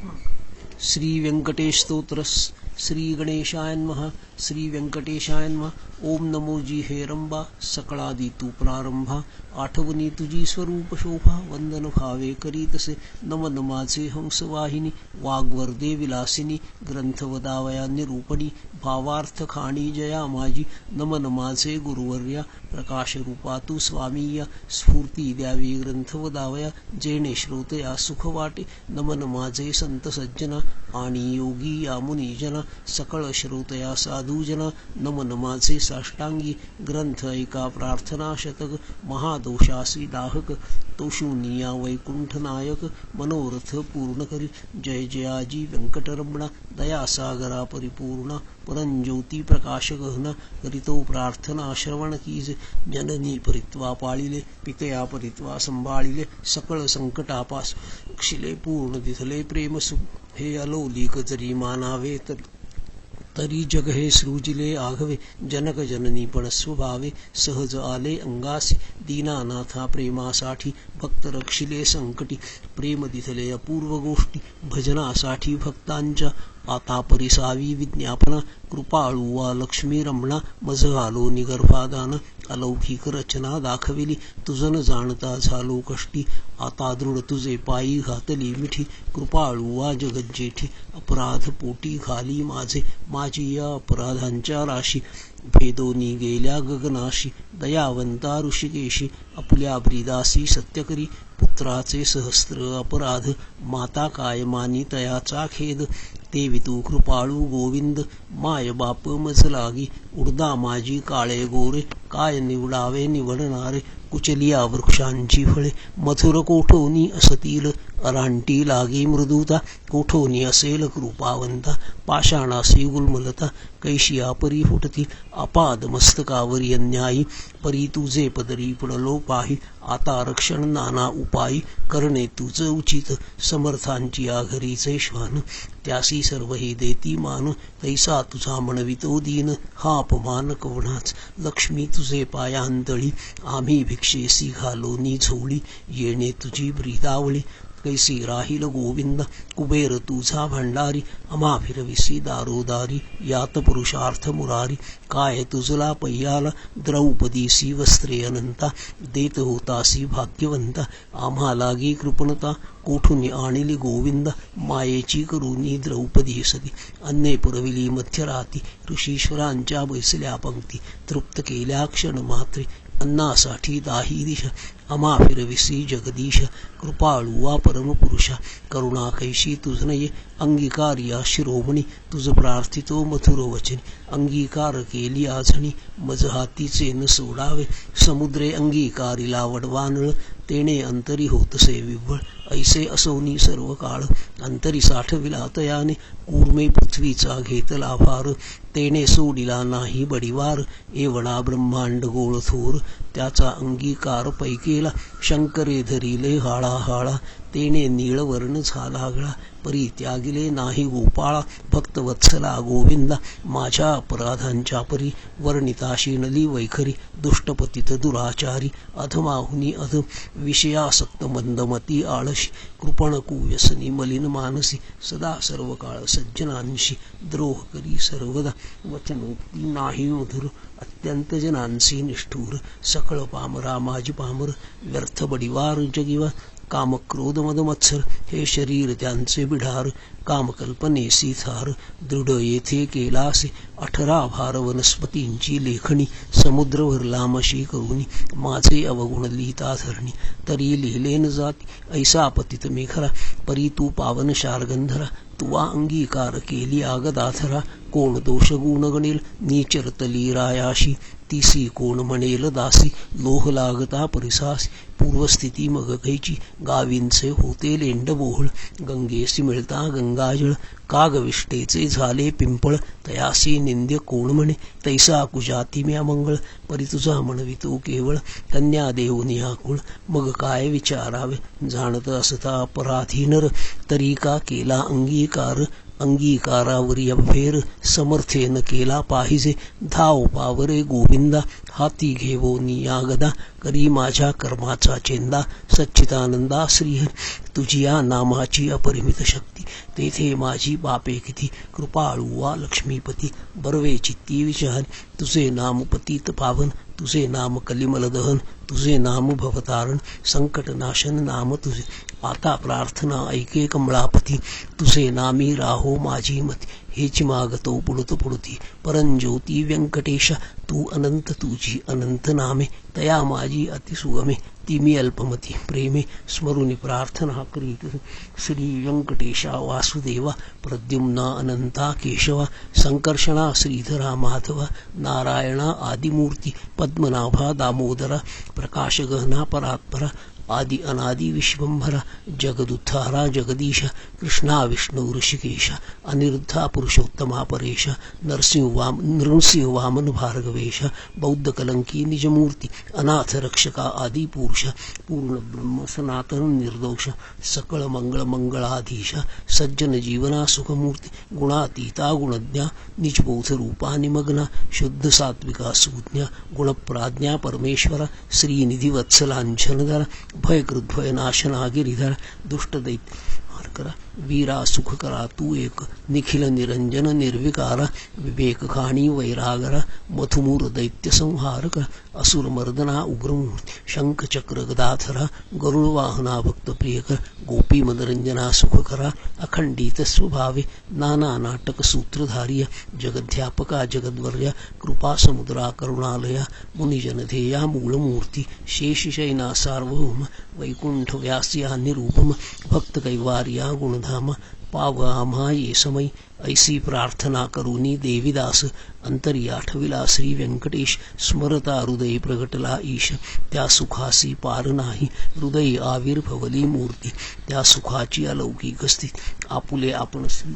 श्री व्यंकटेश स्तोत्र श्री गणेशाय नमः श्री व्यंकटेशाय नमः. ओम नमो जी हे रंबा सकळादी तू प्रारंभा आठवणी तुझी स्वरूप शोभा वंदन भावे करीतसे नमन माझे हंसवाहिनी वाग्वर्दे विलासिनी ग्रंथ वदावया निरूपणी भावार्थ खाणी जया माझी नमन माझे गुरुवर्या प्रकाश रूपा तू स्वामीया स्फूर्ती द्यावी ग्रंथ वदावया जेणे श्रोतया सुख वाटे नमन माझे संत सज्जना आणि योगी या मुनिजना सकळ श्रोतया साधुजना नमन माझे साष्टांगी ग्रंथ ऐका प्रार्थना शतक महादोषासी दाहक तो शून्या वैकुंठ नायक मनोरथ पूर्ण करी जय जयाजी व्यंकटरमणा दयासागरा परिपूर्णा परंज्योती प्रकाश गहना करीतो प्रार्थना श्रवण कीजे जननी परित्वा पाळिले पितया परित्वा संभाळिले सकळ संकटापास क्षिले पूर्ण दिसले प्रेमसु हे अलौलिक जरी मानावे तरी जग हे सृजिले आघवे जनक जननी पण स्वभावे सहज आले अंगासी दीनानाथा प्रेमासाठी भक्त रक्षिले संकटी प्रेम दिसले अपूर्व गोष्टी भजनासाठी भक्तांच्या आता परिसावी विज्ञापना कृपाळू वा लक्ष्मी रमणा मज आलो निगर्भादान अलौकिक रचना दाखविली तुझन जाणता झालो कष्टी आता दृढ तुझे पायी घातली मिठी कृपाळू वा जगज्जेठी अपराध पोटी घाली माझी या अपराधांच्या राशी भेदोनी गेल्या गगनाशी दयावंता ऋषिकेशी आपल्या ब्रीदासी सत्यकरी पुत्राचे सहस्त्र अपराध माता काय मानी तयाचा खेद तेवी तू कृपाळू गोविंद माय बाप मज लागी उडदा माझी काळे गोरे काय निवडावे निवडणारे कुचलिया वृक्षांची फळे मथुर कोठोनी असतील अरांटी लागी मृदुता कोठोनी असेल कृपावंता पाषाणासी गुलमलता कैशिया परी फुटतील अपाद मस्तकावरी अन्यायी परी तुझे पदरी पडलो पाही आता रक्षण नाना उपायी करणे तुझ उचित समर्थांची आघरीचे श्वान त्यासी सर्व हे देती मान तैसा तुझा म्हणवितो दीन हा अपमान कवणाच लक्ष्मी तुझे पायांतळी आम्ही भिक्षेसी घालोनी झोळी येणे तुझी ब्रीदावळी कैसी राहील गोविंद कुबेर तुझा भंडारी अमा फिरविसी दारोदारी यात पुरुषार्थ मुरारी काय तुझला पय्याला द्रौपदीसी वस्त्रे अनंता देत होतासी भाग्यवंता आम्हा लागी कृपणता कोठून आणली गोविंद मायेची करुणी द्रौपदी सती अन्ने पुरविली मध्यराती ऋषीश्वरांच्या बैसल्या पंक्ती तृप्त केल्या क्षण मात्रे अन्नासाठी दाही दिशा अमा फिरविसी जगदीश कृपाळुवा परमपुरुषा करुणा कैशी तुझनये अंगीकार या शिरोमणी तुझ प्रार्थितो मथुर वचनी अंगीकार केली आजणी मज हातीचे न सोडावे समुद्रे अंगीकारिला वडवानळ तेणे अंतरी होतसे विव्वळ ऐसे असोनी सर्व काळ अंतरी साठविला तयाने कूर्मे पृथ्वीचा घेतला भार तेणे सोडिला नाही बडिवार एवढा ब्रह्मांड गोळ थोर त्याचा अंगीकार पैकेला शंकरे धरिले हाळा हाळा तेणे नीळवर्ण झाला गळा परी त्यागिले नाही गोपाळा भक्तवत्सला गोविंदा माझ्या अपराधांच्या परी वर्णिता शिणली वैखरी दुष्टपतित दुराचारी अधमाहुनी अध विषयासक्त मंदमती आळशी कृपण कुव्यसनी मलिन मानसी सदा सर्व काळ सज्जनांशी द्रोह करी सर्वदा वचनोक्ती नाही मधुर अत्यंत जनांसी निष्ठूर सकळ पामरा माझी पामर व्यर्थ बडिवार जगिवा काम क्रोध मद मत्सर हे शरीर त्यांचे बिढार कामकल्पनेसी थार दृढ येथे केलासे 18 भार वनस्पतींची लेखणी समुद्र भरला मशी करुनी माझे अवगुण लिहिता धरणी तरी लिहिले न जाती ऐसा पतित मेखरा परी तू पावन शार्गंधरा तुवा अंगीकार केली आगदाथरा कोण दोष गुण गणेल नीचरतली रायाशी तीसी कोण म्हणेल दासी लोह लागता परिसासी पूर्वस्थिती मग कैची गावींचे होते लेंडबोहळ गंगेसी मिळता गंगाजळ कागविष्टेचे झाले पिंपळ तयासी निंद्य कोण म्हणे तैसा कुजाती म्या मंगळ परी तुझा म्हणवितो केवळ कन्या देऊनी आकुळ मग काय विचारावे जाणत असता अपराधी नर तरी का केला अंगीकार अंगीकारावरी अफेर समर्थेन केला पाहिजे. धाव पावरे गोविंदा हाती घेवो निया गदा. करी माझ्या कर्माचा चेंदा. सच्चिदानंदा श्रीहरी तुझिया नामाची अपरिमित शक्ती. तेथे माझी पापे किती. कृपाळू वा लक्ष्मीपती बर्वे चित्ती विचारी. तुझे नाम पतित पावन. तुझे नाम कलिमल दहन. तुझे नाम भवतारण. संकट नाशन नाम तुझे. आता प्रार्थना ऐके कमळापती. तुझे नामी राहो माझी मती. हेच मागतो पुढत पुढती. परंज्योती व्यंकटेशा तू अनंत तुझी अनंत नामे. तया माझी अतिसुगमे ती मी अल्पमती प्रेमे. स्मरुनी प्रार्थना करीत श्री व्यंकटेशा वासुदेवा. प्रद्युम्ना अनंता केशवा. संकर्षणा श्रीधरा माधवा. नारायणा आदिमूर्ती. पद्मनाभा दामोदरा. प्रकाशगहना परात्परा. आदि अनादि विश्वंभरा. जगदुद्धारा जगदीशा. कृष्णा विष्णु ऋषिकेशा. अनिरुद्धा पुरुषोत्तमा परेशा. नृसिंह वामन भार्गवेशा. बौद्ध कलंकी निजमूर्ती. अनाथ रक्षका आदि पुरुषा. पूर्ण ब्रह्म सनातन निर्दोष. सकळ मंगळ मंगळाधीशा. सज्जन जीवना सुखमूर्ती. गुणातीता गुणज्ञा. निजबोध रूपा निमग्ना. शुद्ध सात्विका सुज्ञा. गुणप्राज्ञा परमेश्वरा. श्रीनिधी वत्सलांछनधरा. भयकृद्भय नाशना गिरिधर. दुष्ट दैत्य करा. वीरा सुख करा तू एक. निखिल निरंजन निर्विकारा. विवेक खाणी वैरागरा. मथुमूर दैत्य संहार करा. असुर मर्दना उग्रमूर्ती. शंख चक्र गदाधरा. गरुड वाहना भक्त प्रिय कर. गोपी मनरंजना सुख करा. अखंडित स्वभावे. नाना नाटक सूत्रधारिया. जगध्यापका जगद्वर्या. कृपा समुद्रा करुणालया. मुनिजन ध्येया मूलमूर्ती. शेषशयना सार्वभौम. वैकुंठ व्यास्या निरूपम. भक्त कैवार्या गुणधाम. पाव आम्हा ये समय. ऐसी प्रार्थना करुनी देवीदास. अंतरी आठविला श्री व्यंकटेश. स्मरता हृदय प्रगटला ईश. त्या सुखासी पार नाही. हृदय आविर्भवली मूर्ती. त्या सुखाची अलौकिक स्थिती. आपुले आपण श्री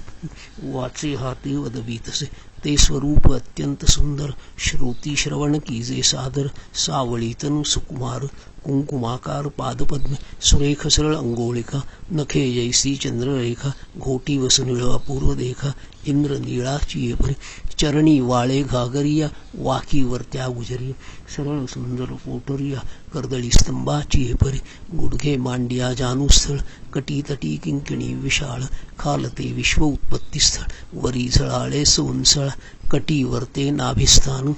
वाचे हाती वदवीतसे. ते स्वरूप अत्यंत सुंदर. श्रुती श्रवण कीजे सादर. सावळीतन सुकुमार. कुंकुमाकार पादपद्म. सुरेख सरळ अंगोळिका. नखे जैसी चंद्ररेखा. घोटी वसनिळ अपूर्व देखा. इंद्र नीळाची परी. चरणी वाळे घागरिया. वाकीवरत्या गुजरिया. सरळ सुंदर पोटरिया. कर्दळी स्तंभाची परी. गुडघे मांडिया जानुस्थळ. कटीतटी किंकिणी विशाळ. खालते विश्व उत्पत्ती स्थळ. वरी झळाळे सोनसळ. कटीवरते नाभिस्थान.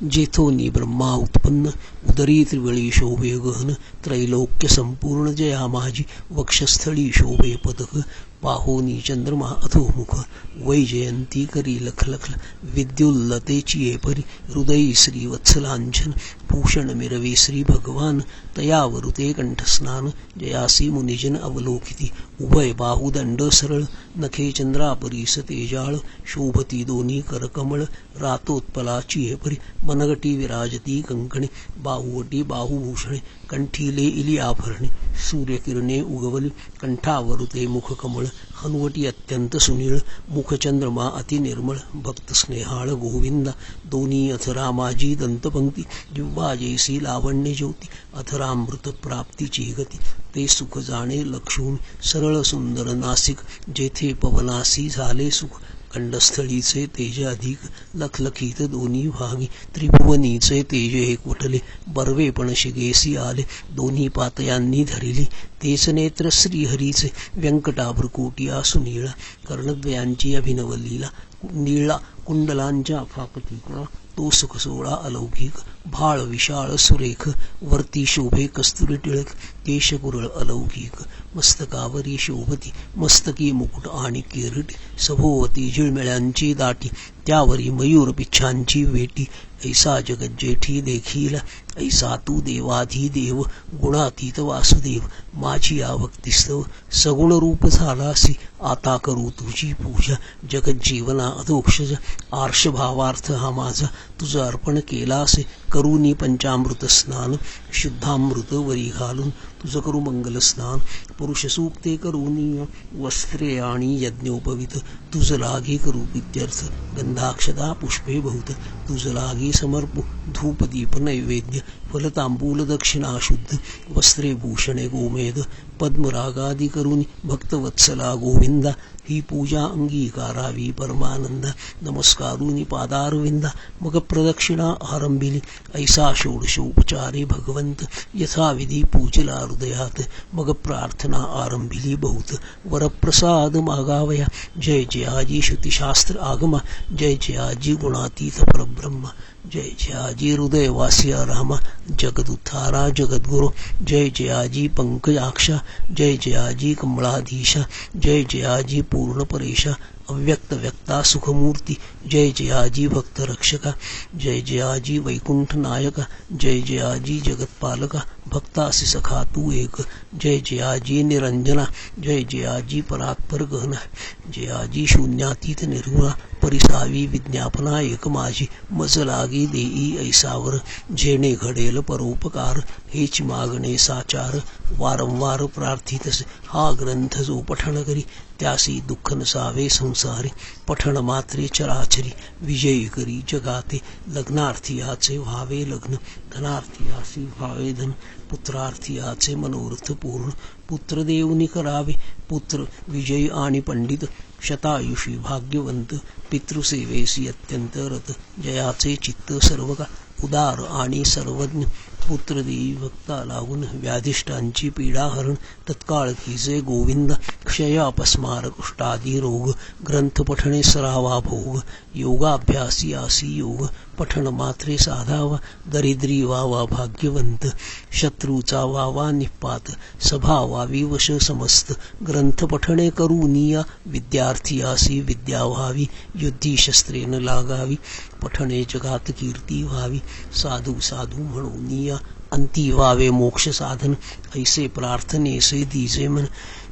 जेथोनी ब्रह्मा उत्पन्न. उदरी त्रिवळी शोभे गहन. त्रैलोक्य संपूर्ण जया माझी. वक्षस्थळी शोभे पदक. पाहोनी चंद्रमा अधोमुख. वैजयंती करी लखलख. विद्युल्लतेची परी. हृदयी श्री वत्सलांछन. भूषण मिरवे श्री भगवान. तयावरुते कंठस्नान. जयासी मुनिजन अवलोकिती. उभय बाहुदंड सरळ. नखे चंद्रापरीस तेजाळ. शोभती दोन्ही करकमळ. रातोत्पलाची परी. मनगटी विराजती कंकणे. बाहुवटी बाहुभूषणे. कंठीले इली आभरणे. सूर्यकिरणे उगवली. कंठावरुते मुखकमळ. हनुवटी अत्यंत सुनीळ. मुखचंद्रमा अति निर्मळ. भक्त स्नेहाळ गोविंदा. दोन्ही अथरा माझी दंतपंक्ती. जिव्हा जैसी लावण्य ज्योती. अथरामृत प्राप्तीची गती. ते सुख जाणे लक्षून. सरळ सुंदर नासिक. जेथे पवनासी झाले सुख. कंडस्थळीचे तेज अधिक. लखलखीत दोन्ही भागी. त्रिभुवनीचे तेज एकवटले. बर्वे पण शिगेसी आले. दोन्ही पातयांनी धरिली. तेच नेत्र श्रीहरीचे. व्यंकटाभ्रकोटिया सुनीळा. कर्णद्वयांची अभिनव लीला. नीळा कुंडलांच्या फाकतीकडा. तो सुख सोळा अलौकिक. भाळ विशाळ सुरेख. वरती शोभे कस्तुरी टिळक. केशकुरळ अलौकिक. मस्तकावरी शोभती. मस्तकी मुकुट आणि किरीट. सभोवती झिळमिळ्यांची दाटी. त्यावरी मयूर पिच्छांची वेटी. ऐसा जगज्जेठी देखील. ऐसा तू देवाधिदेव. गुणातीत वासुदेव. माझी भक्तिस्तव. सगुण रूप झालासी. आता करू तुझी पूजा. जगज्जीवना अधोक्षज. आर्ष भावार्थ हा माझा. तुझं अर्पण केलासे. करूनी पंचामृत स्नान. शुद्धामृत वरी घालून. तुझं करू मंगल स्नान. पुरुष सूक्ते करूनी. वस्त्रे आणि यज्ञोपवित. तुझ लागी करू विद्यर्थ. गंधाक्षदा पुष्पे बहुत. तुझ लागी समर्पू. धूप दीप नैवेद्य. फलतांबूल दक्षिणा शुद्ध. वस्त्रे भूषणे गोमेद. पद्मरागादि करुणी भक्तवत्सला गोविंदा ही पूजा अंगीकारावी परमानंद नमस्कारुनी पादारविंदा मग प्रदक्षिणा आरंभिली ऐसा षोडशोपचारे भगवंत यथाविधी पूजला हृदयात मग प्रार्थना आरंभिली बहुत वरप्रसाद मागावया जय जयाजी श्रुतिशास्त्र आगमा जय जयाजी गुणातीत परब्रह्म जय जयाजी हृदयवासिया रामा जगदुत्थारा जगद्गुरु जय जयाजी पंकजाक्षा जय जयाजी कमलाधीशा जय जयाजी पूर्ण परेशा अव्यक्त व्यक्ता सुखमूर्ती जय जयाजी भक्त रक्षका जय जयाजी वैकुंठ नायका जय जयाजी जगतपालका भक्तासी सखा तू एक जय जयाजी निरंजना जय जयाजी परात्पर गहना जयाजी शून्यातीत निर्गुणा परिसावी विज्ञापना एक माझी मज लागी देई ऐसावर जेणे घडेल परोपकार हेच मागणे साचार वारंवार प्रार्थितस हा ग्रंथ जो पठण करी त्यासी दुःख नसावे संसारी पठण मात्रे चराचरी विजयी करी जगाते लग्नार्थीयाचे व्हावे लग्न धनार्थीयासी व्हावे धन पुत्रार्थीयाचे मनोरथ पूर्ण पुत्र देवनी करावे पुत्र विजयी आणि पंडित शतायुषी भाग्यवंत पितृसेवेसी अत्यंत रत जयाचे चित्त सर्व का उदार आणि सर्वज्ञ पुत्रदेवी भक्ता लागून व्याधिष्ठांची पीडा हरण तत्काळ कीजे गोविंद क्षय अपस्मार कुष्ठादी रोग ग्रंथ पठणे सरावा भोग योगाभ्यासी आसी योग पठण मात्रे साधावा दरिद्री वावा भाग्यवंत शत्रूचा वावा निपात सभा वावी वश समस्त ग्रंथ पठणे करूनिया विद्यार्थी आसी विद्या व्हावी युद्धी शस्त्रेन लागावी पठणे जगात कीर्ती व्हावी साधू साधू म्हणूनिया अंती व्हावे मोक्ष साधन ऐसे प्रार्थनेसे दिजे मन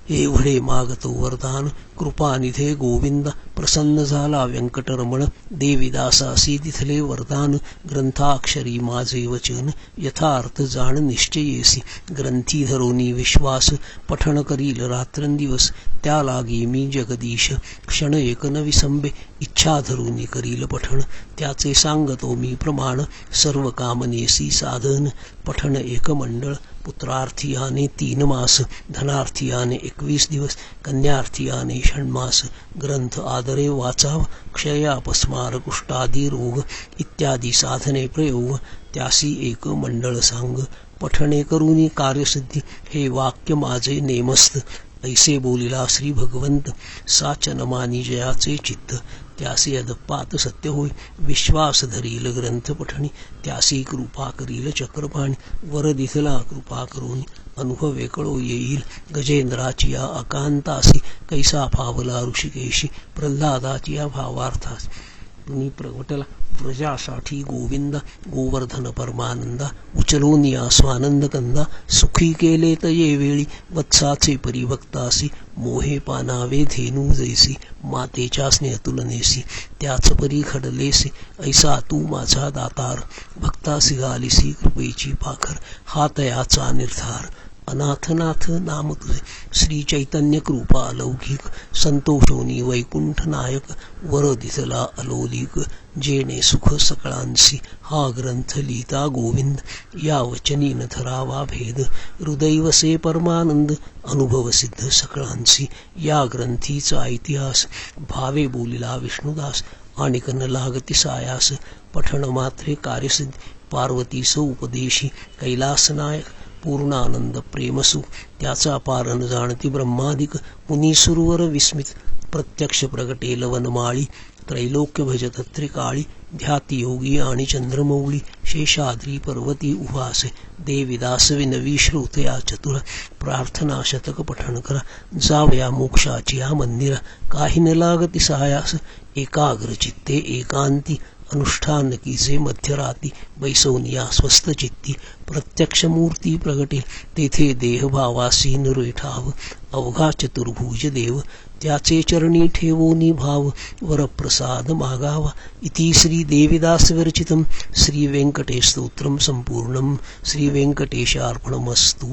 एवढे मागतो वरदान कृपानिधे गोविंद प्रसन्न झाला व्यंकटरमण देवीदासासी तिथले वरदान ग्रंथाक्षरी माझे वचन यथार्थ जाण निश्चयेसी ग्रंथी धरोनी विश्वास पठण करील रात्रंदिवस त्या लागी मी जगदीश क्षण एक न विसंबे इच्छा धरोनी करील पठण त्याचे सांगतो मी प्रमाण सर्व कामनेसी साधन पठण एक मंडळ पुत्रार्थियाने 3 मास धनार्थियाने 21 दिवस कन्यार्थियाने षण्मास ग्रंथ आदरे वाचाव क्षय अपस्मार कुष्ठादी रोग इत्यादी साधने प्रयोग त्यासी एक मंडळ सांग पठणे करूनी कार्यसिद्धी हे वाक्य माझे नेमस्त ऐसे बोलिला श्री भगवंत साचन मानी जयाचे चित्त त्यासी अदपात सत्य होय विश्वास धरील ग्रंथ पठणी त्यासी कृपा करील चक्रपाणी वर दिसला कृपा करून अनुभवे कळो येईल गजेंद्राची या अकांतासी कैसा फावला ऋषिकेशी प्रल्हादाची या भावार्थास तुम्ही प्रगटला प्रजासाठी गोविंदा गोवर्धन परमानंदा उचलोनिया स्वानंद कंदा सुखी केले तये वेळी वत्साचे परिभक्तासी मोहे पानावे धेनू जैसी मातेच्या स्नेह तुलनेसी त्याच परी खडलेसी ऐसा तू माझा दातार भक्तासी घालिसी कृपेची पाखर हा तयाचा निर्धार अनाथनाथ नाम तुझे श्री चैतन्य कृपा अलौकिक संतोषोनी वैकुंठ नायक वर दिसला अलोलिक जेणे सुख सकळांसी हा ग्रंथ लिहिता गोविंद या वचनी न धरावा भेद हृदैवसे परमानंद अनुभव सिद्ध सकळांसी या ग्रंथीचा इतिहास भावे बोलिला विष्णुदास आणिक न लागती सायास पठण मात्रे कार्यसिद्ध पार्वतीस उपदेशी कैलासनायक पूर्णानंद प्रेमसु त्याचा पारण जाणती ब्रह्मादिक मुनीसुरवर विस्मित प्रत्यक्ष प्रगटेल वनमाळी त्रैलोक्य भजत त्रिकाळी ध्याती योगी आणि चंद्रमौळी शेषाद्री पर्वती उभासे देवीदास विनवी श्रोतया चतुर प्रार्थना शतक पठण करा जावया मोक्षाची या मंदिरा काही न लागती सायास एकाग्र चित्ते एकांती अनुष्ठान कीचे मध्यराती बैसोनिया स्वस्थ चित्ती प्रत्यक्ष मूर्ती प्रगटेल तेथे देहभावासी नरेठाव अवघा चतुर्भुज देव त्याचे चरणी ठेवोनी भाव वरप्रसाद मागावा इति श्री देवीदास विरचितम श्री वेंकटेश स्तोत्रम संपूर्णम श्री वेंकटेशार्पणमस्तु।